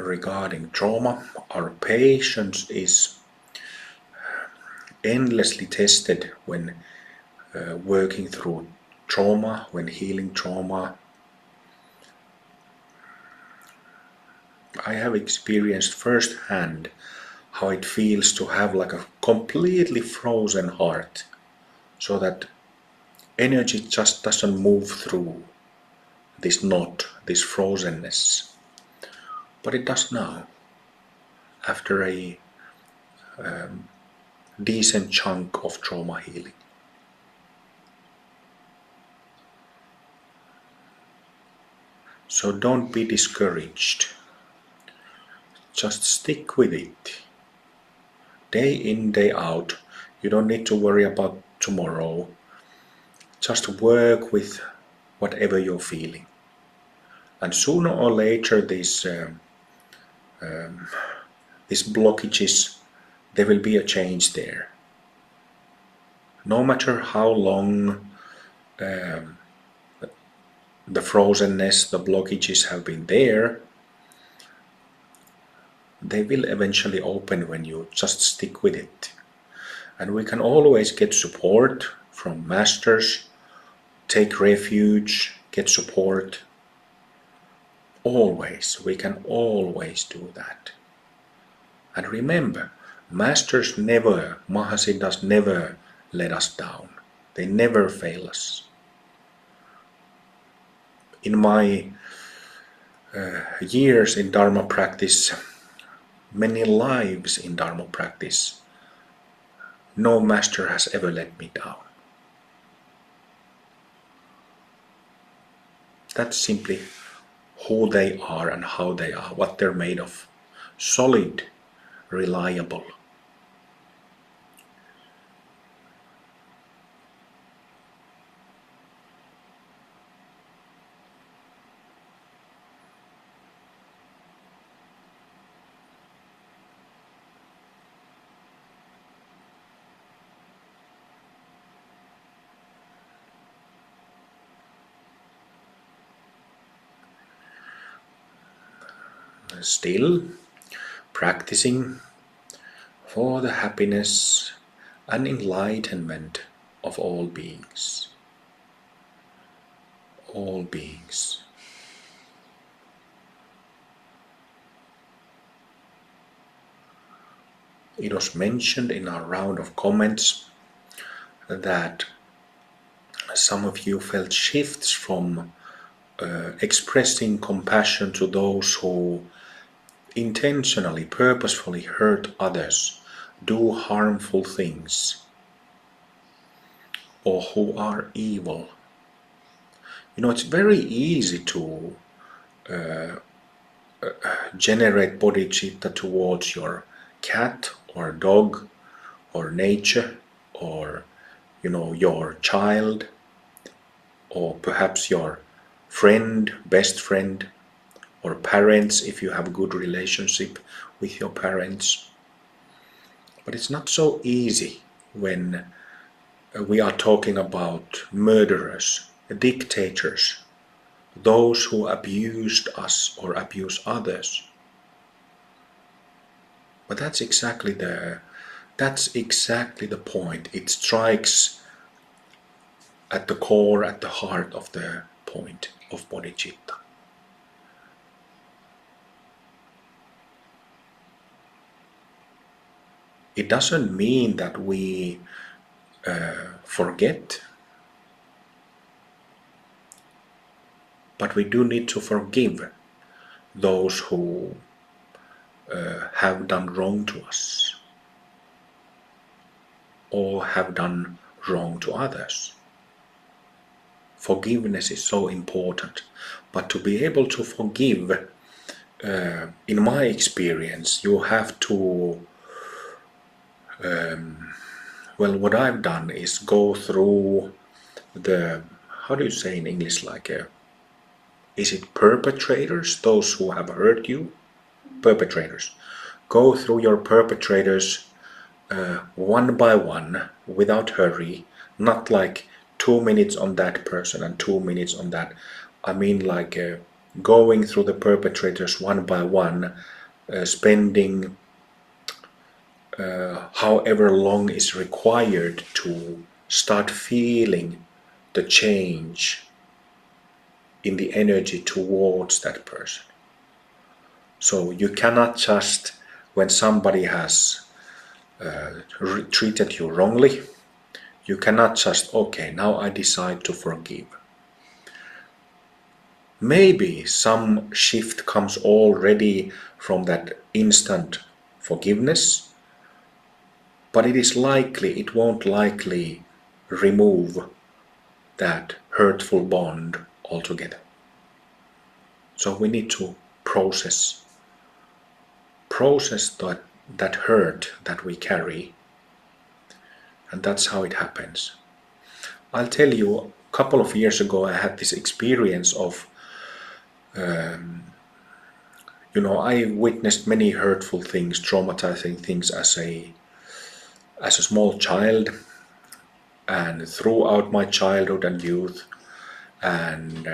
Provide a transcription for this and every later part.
regarding trauma. Our patience is endlessly tested when working through trauma, when healing trauma. I have experienced firsthand how it feels to have like a completely frozen heart, so that energy just doesn't move through this knot, this frozenness. But it does now, after a decent chunk of trauma healing. So don't be discouraged. Just stick with it. Day in, day out. You don't need to worry about tomorrow. Just work with whatever you're feeling. And sooner or later these blockages, there will be a change there. No matter how long the frozenness, the blockages have been there, they will eventually open when you just stick with it. And we can always get support from masters, take refuge, get support. Always, we can always do that. And remember, masters never, Mahasiddhas never let us down. They never fail us. In my years in Dharma practice, many lives in Dharma practice, no master has ever let me down. That's simply who they are and how they are, what they're made of. Solid, reliable. Still practicing for the happiness and enlightenment of all beings. All beings. It was mentioned in our round of comments that some of you felt shifts from expressing compassion to those who intentionally, purposefully hurt others, do harmful things, or who are evil. You know, it's very easy to generate bodhicitta towards your cat or dog or nature or, you know, your child or perhaps your friend, best friend, or parents if you have a good relationship with your parents. But it's not so easy when we are talking about murderers, dictators, those who abused us or abuse others. But that's exactly the point. It strikes at the core, at the heart of the point of bodhicitta. It doesn't mean that we forget, but we do need to forgive those who have done wrong to us or have done wrong to others. Forgiveness is so important, but to be able to forgive, in my experience, you have to well, what I've done is go through the, how do you say in English, like is it perpetrators, those who have hurt you? Perpetrators. Go through your perpetrators one by one, without hurry, not like 2 minutes on that person and 2 minutes on that. I mean like going through the perpetrators one by one, spending however long is required to start feeling the change in the energy towards that person. So you cannot just, when somebody has treated you wrongly, you cannot just, okay, now I decide to forgive. Maybe some shift comes already from that instant forgiveness, but it won't likely remove that hurtful bond altogether. So we need to process that hurt that we carry, and that's how it happens. I'll tell you, a couple of years ago I had this experience of I witnessed many hurtful things, traumatizing things as a small child and throughout my childhood and youth. And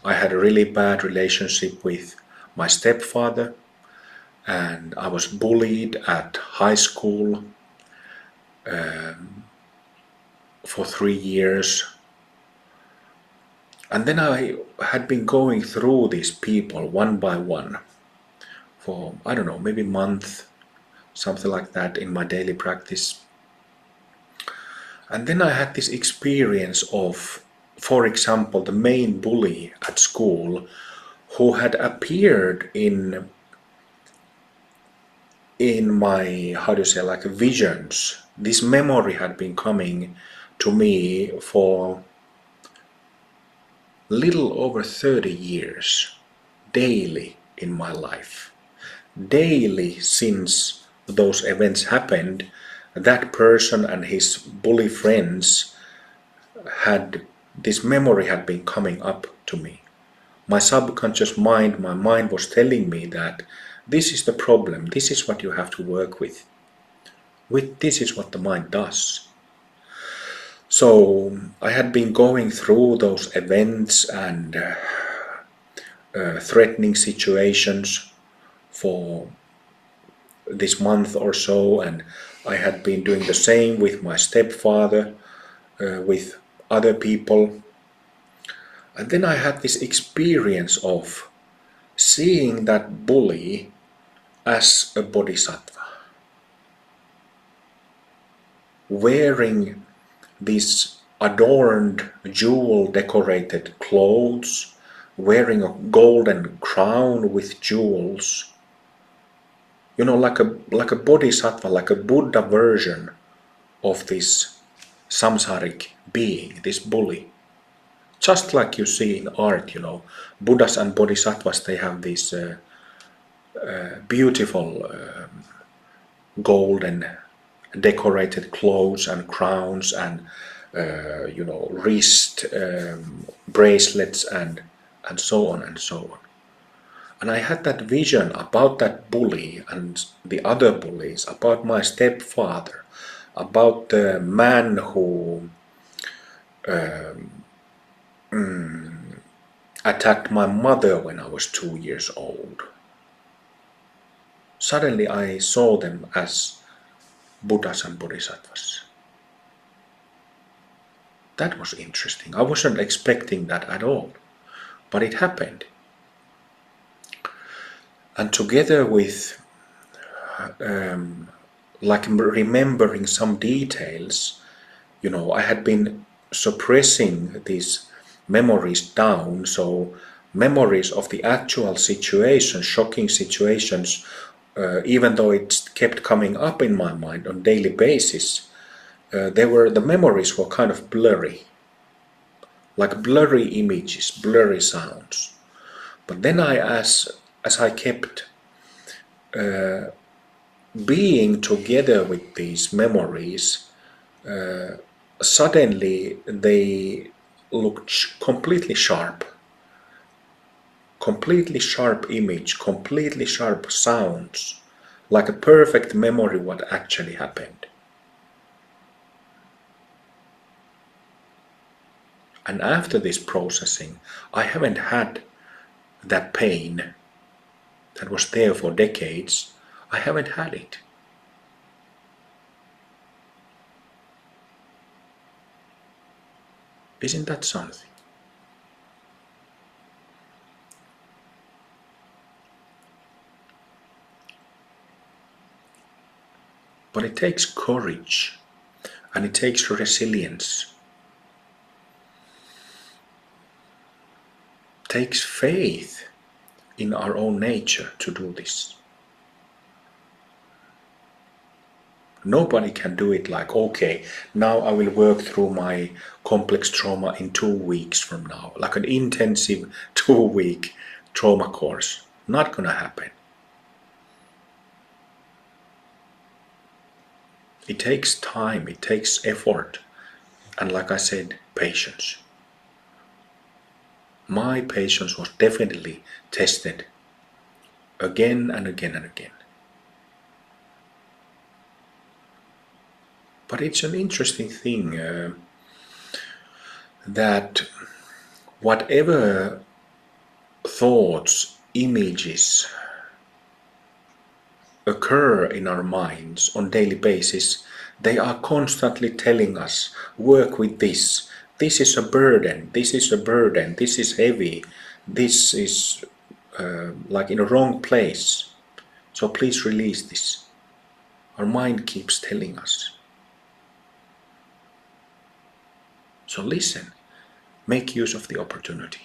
I had a really bad relationship with my stepfather, and I was bullied at high school for 3 years. And then I had been going through these people one by one for, I don't know, maybe a month, something like that, in my daily practice. And then I had this experience of, for example, the main bully at school who had appeared in my, how do you say, like visions. This memory had been coming to me for little over 30 years, daily in my life. Daily since those events happened, that person and his bully friends this memory had been coming up to me. My subconscious mind, my mind was telling me that this is the problem, this is what you have to work with. This is what the mind does. So I had been going through those events and threatening situations for this month or so, and I had been doing the same with my stepfather, with other people. And then I had this experience of seeing that bully as a bodhisattva, wearing these adorned, jewel decorated clothes, wearing a golden crown with jewels, like a bodhisattva, like a Buddha version of this samsaric being, this bully. Just like you see in art, Buddhas and bodhisattvas, they have these beautiful golden decorated clothes and crowns and wrist bracelets and so on and so on. And I had that vision about that bully and the other bullies, about my stepfather, about the man who attacked my mother when I was 2 years old. Suddenly I saw them as Buddhas and Bodhisattvas. That was interesting. I wasn't expecting that at all, but it happened. And together with remembering some details, I had been suppressing these memories down, so memories of the actual situations, shocking situations, even though it kept coming up in my mind on a daily basis, the memories were kind of blurry, like blurry images, blurry sounds. But then as I kept being together with these memories, suddenly they looked completely sharp image, completely sharp sounds, like a perfect memory what actually happened. And after this processing, I haven't had that pain that was there for decades, I haven't had it. Isn't that something? But it takes courage and it takes resilience. It takes faith in our own nature to do this. Nobody can do it like, okay, now I will work through my complex trauma in 2 weeks from now, like an intensive 2 week trauma course. Not gonna happen. It takes time, it takes effort, and like I said, patience. My patience was definitely tested again and again and again. But it's an interesting thing that whatever thoughts, images occur in our minds on daily basis, they are constantly telling us, work with this. This is a burden. This is a burden. This is heavy. This is like in a wrong place. So please release this. Our mind keeps telling us. So listen, make use of the opportunity.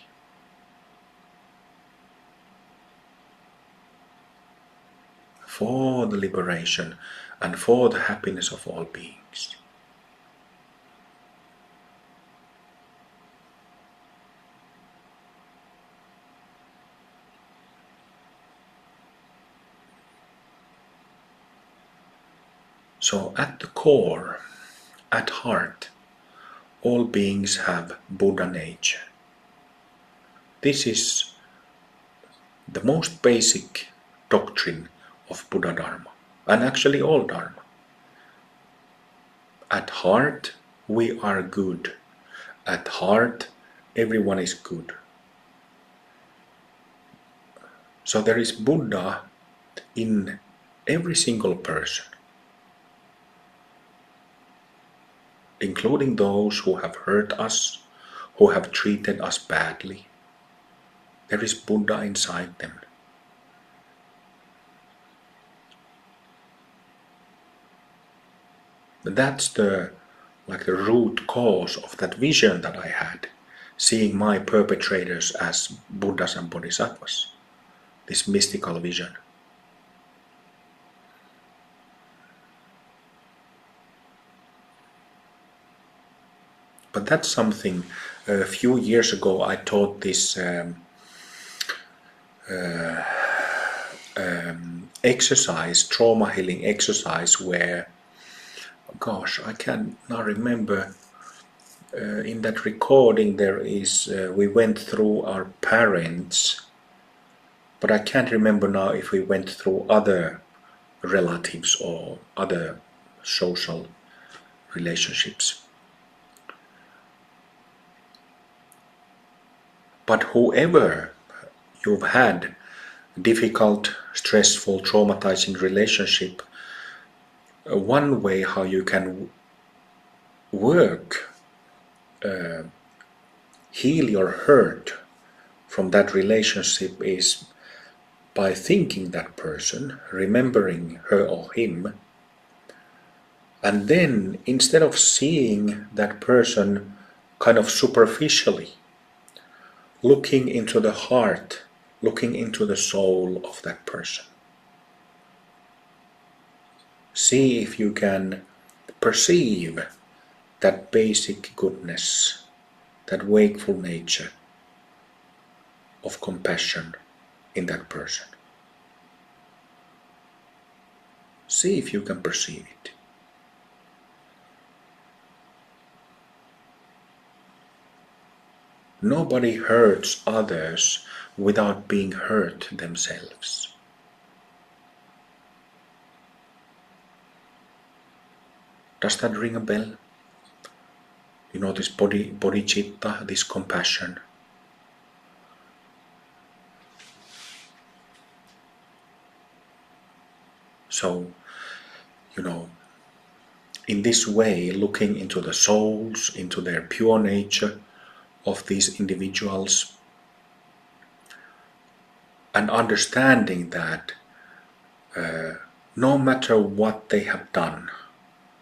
For the liberation and for the happiness of all beings. So at the core, at heart, all beings have Buddhanature. This is the most basic doctrine of Buddha Dharma, and actually all Dharma. At heart, we are good. At heart, everyone is good. So there is Buddha in every single person, including those who have hurt us, who have treated us badly. There is Buddha inside them. That's the root cause of that vision that I had, seeing my perpetrators as Buddhas and Bodhisattvas, this mystical vision. But that's something, a few years ago I taught this exercise, trauma healing exercise where, gosh, I can now remember, in that recording there is, we went through our parents, but I can't remember now if we went through other relatives or other social relationships. But whoever you've had difficult, stressful, traumatizing relationship, one way how you can work, heal your hurt from that relationship is by thinking that person, remembering her or him, and then instead of seeing that person kind of superficially, looking into the heart, looking into the soul of that person. See if you can perceive that basic goodness, that wakeful nature of compassion in that person. See if you can perceive it. Nobody hurts others without being hurt themselves. Does that ring a bell? You know, this bodhicitta, this compassion. So, you know, in this way, looking into the souls, into their pure nature of these individuals, and understanding that no matter what they have done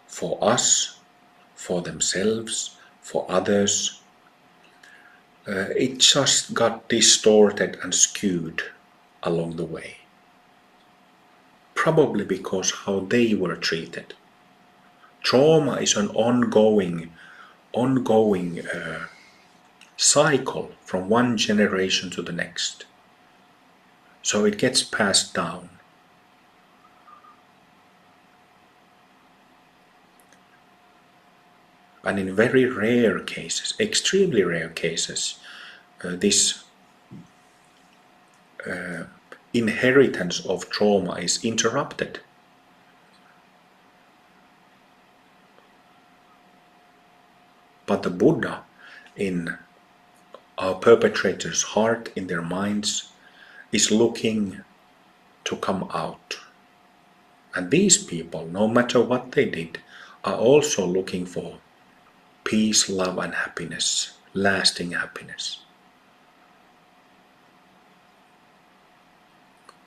for us, for themselves, for others, it just got distorted and skewed along the way. Probably because how they were treated. Trauma is an ongoing cycle from one generation to the next. So it gets passed down. And in very rare cases, extremely rare cases, this inheritance of trauma is interrupted. But the Buddha, in our perpetrator's heart, in their minds, is looking to come out. And these people, no matter what they did, are also looking for peace, love, and happiness, lasting happiness.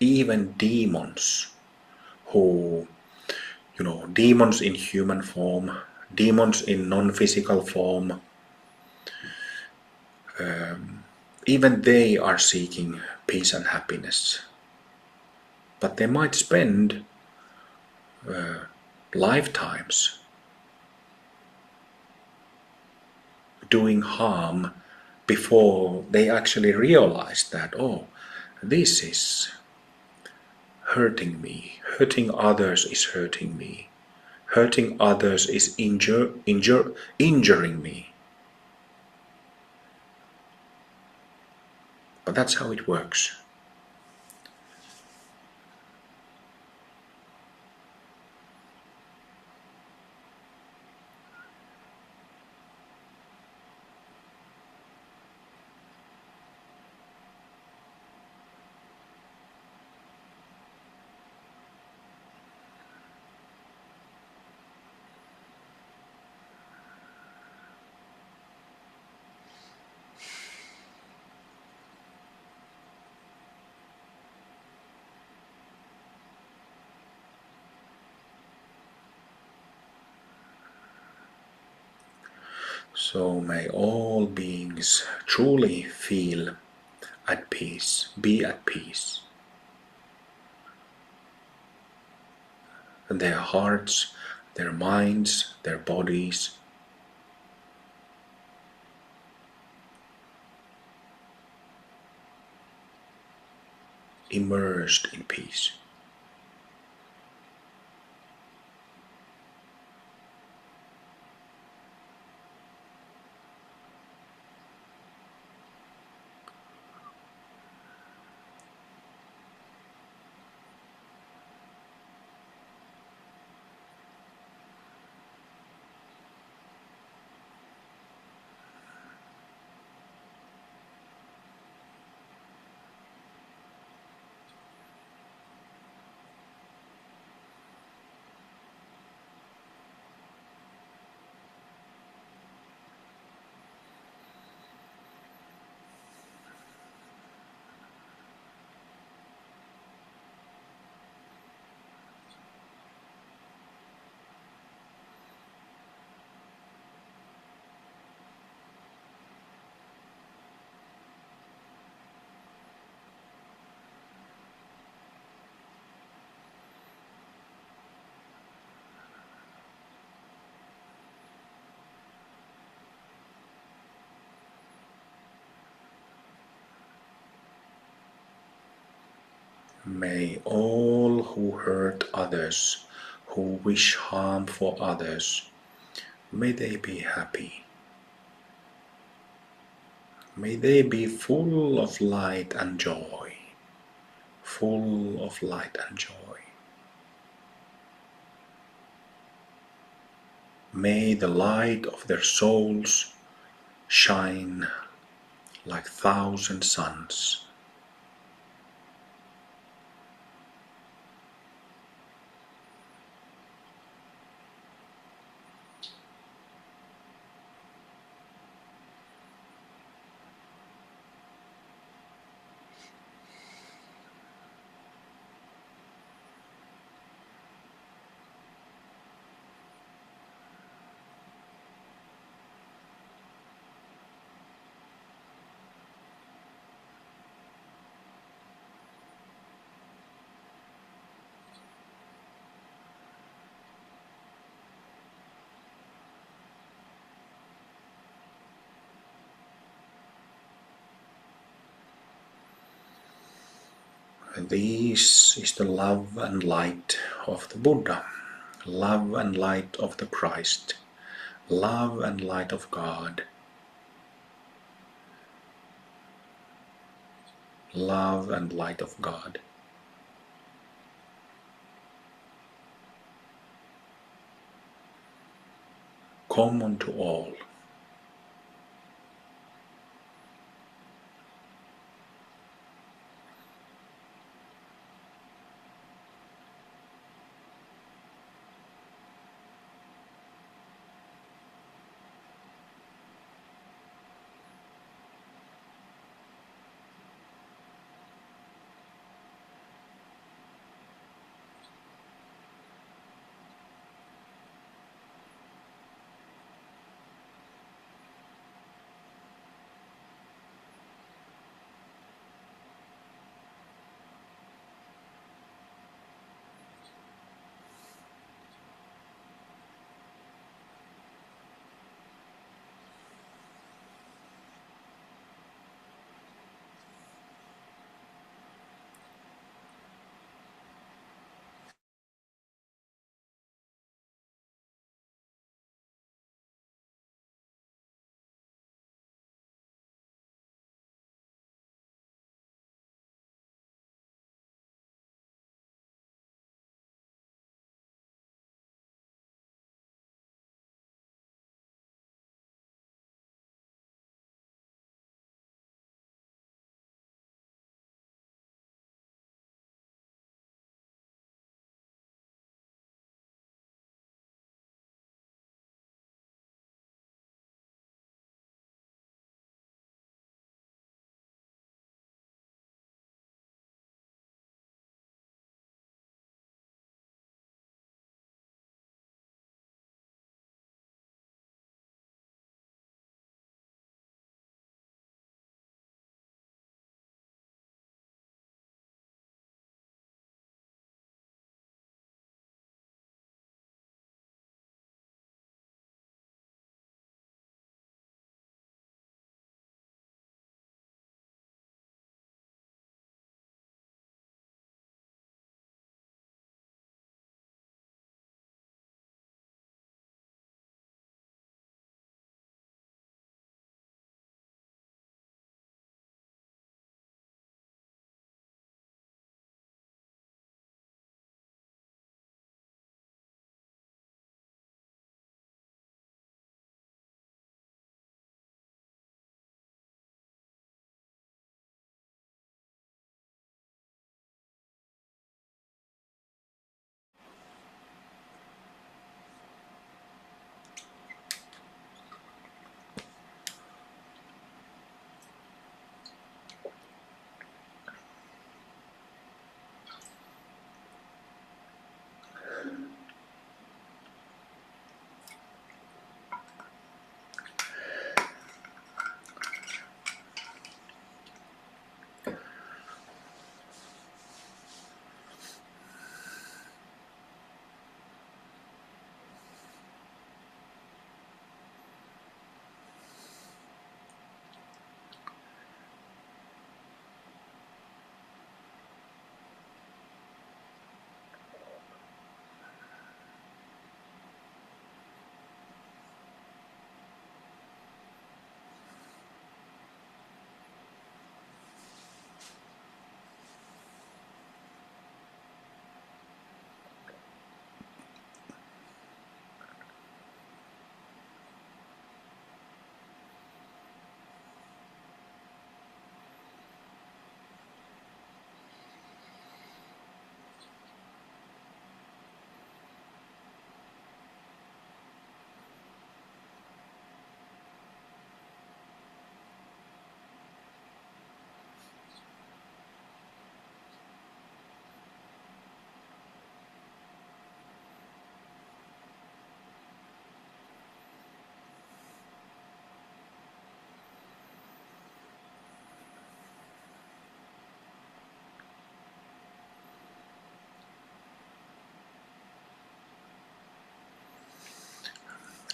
Even demons who, demons in human form, demons in non-physical form, even they are seeking peace and happiness. But they might spend lifetimes doing harm before they actually realize that, oh, this is hurting me, hurting others is hurting me, hurting others is injuring me. But that's how it works. So may all beings truly feel at peace, be at peace. And their hearts, their minds, their bodies, immersed in peace. May all who hurt others, who wish harm for others, may they be happy. May they be full of light and joy, full of light and joy. May the light of their souls shine like 1,000 suns. This is the love and light of the Buddha, love and light of the Christ, love and light of God, love and light of God. Common to all.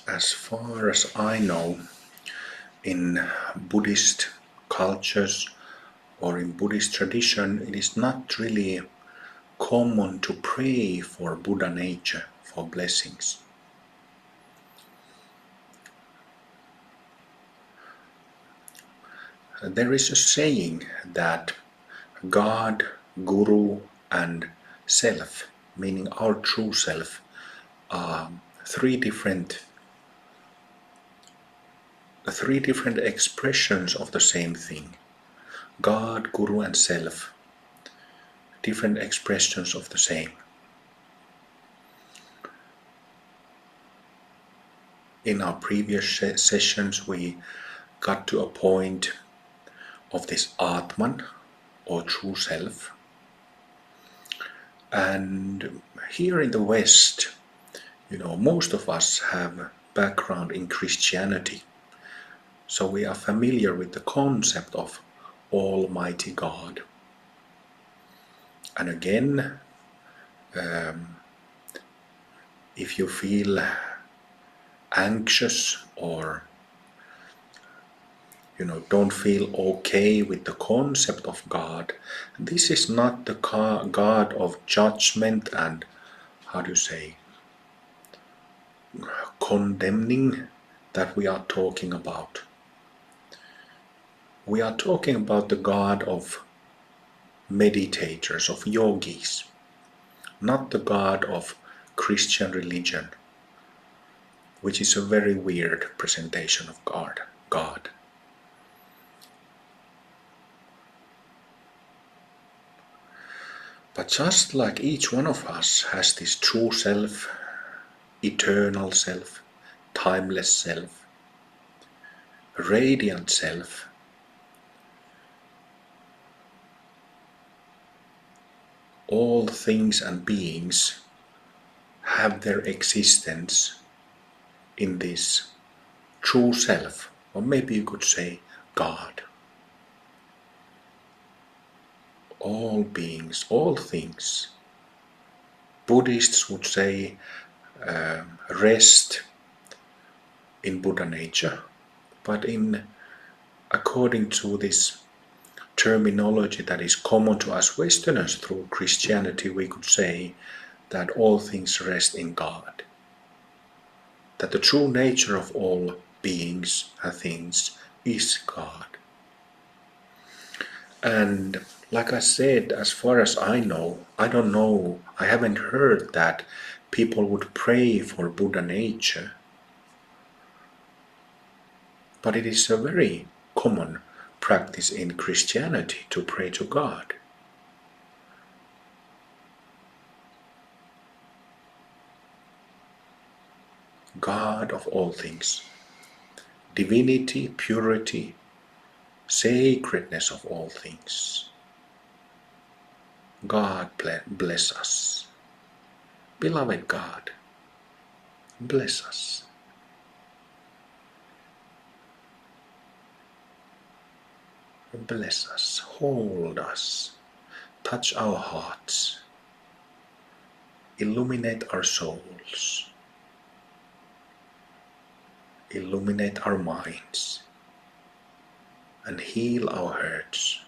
As far as I know, in Buddhist cultures or in Buddhist tradition, it is not really common to pray for Buddha nature, for blessings. There is a saying that God, Guru, and Self, meaning our true self, are three different expressions of the same thing. God, Guru, and Self, different expressions of the same. In our previous sessions, we got to a point of this Atman, or true self. And here in the West, most of us have background in Christianity. So we are familiar with the concept of Almighty God. And again, if you feel anxious or don't feel okay with the concept of God, this is not the God of judgment and, how do you say, condemning that we are talking about. We are talking about the God of meditators, of yogis, not the God of Christian religion, which is a very weird presentation of God. But just like each one of us has this true self, eternal self, timeless self, radiant self, all things and beings have their existence in this true self, or maybe you could say God. All beings, all things. Buddhists would say rest in Buddhanature, but according to this terminology that is common to us Westerners through Christianity, we could say that all things rest in God. That the true nature of all beings and things is God. And like I said, as far as I know, I don't know, I haven't heard that people would pray for Buddha nature. But it is a very common practice in Christianity to pray to God. God of all things, divinity, purity, sacredness of all things. God bless us. Beloved God, bless us. Bless us, hold us, touch our hearts, illuminate our souls, illuminate our minds, and heal our hurts.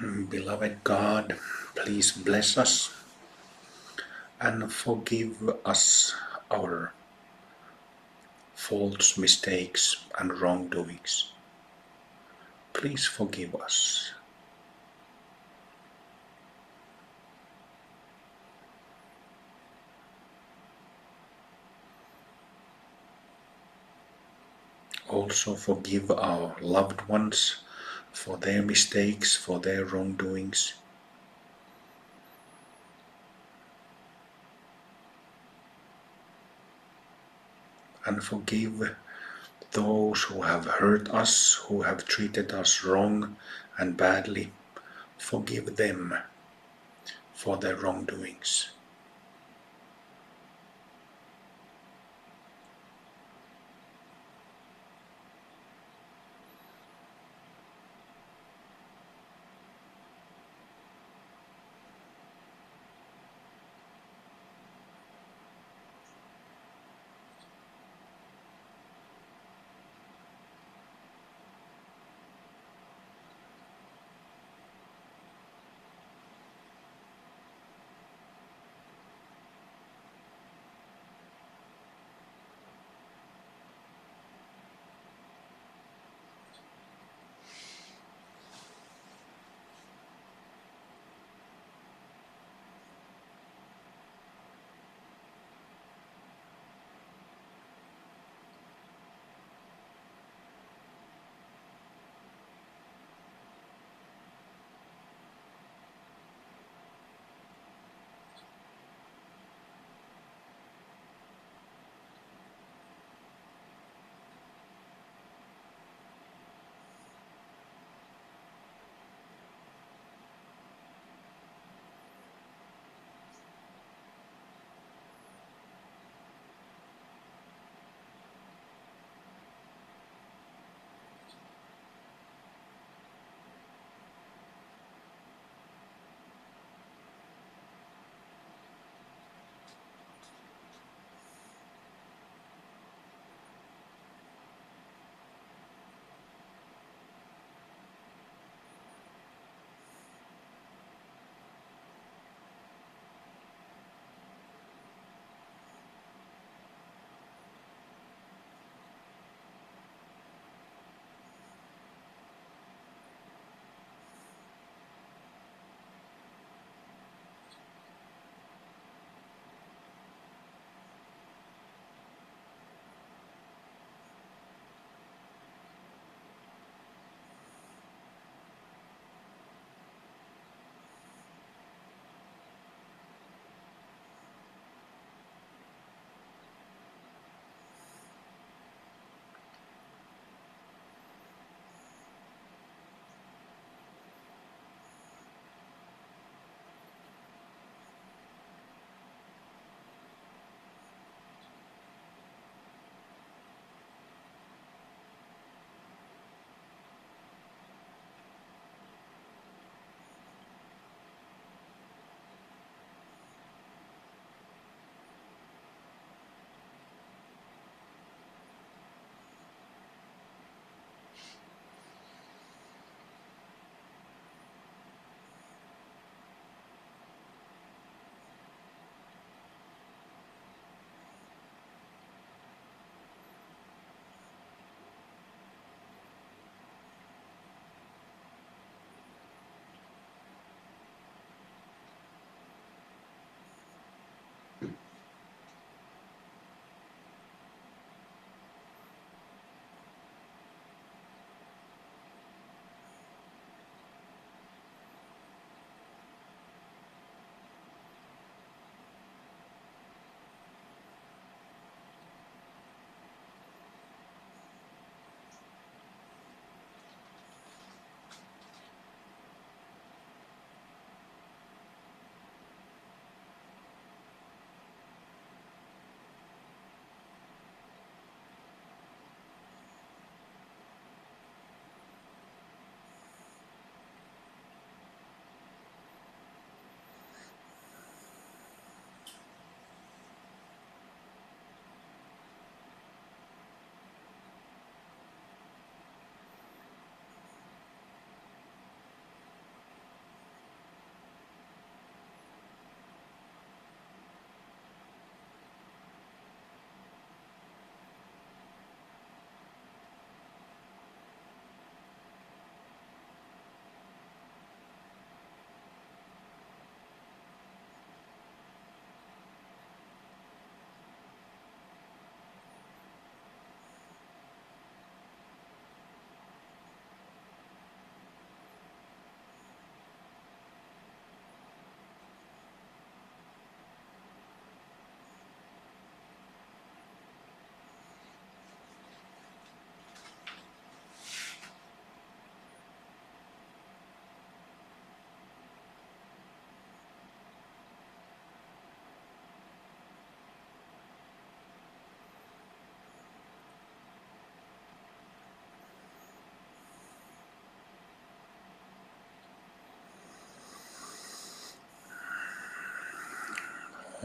Beloved God, please bless us and forgive us our faults, mistakes, and wrongdoings. Please forgive us. Also forgive our loved ones for their mistakes, for their wrongdoings. And forgive those who have hurt us, who have treated us wrong and badly. Forgive them for their wrongdoings.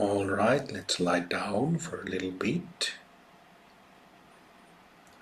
All right, let's lie down for a little bit.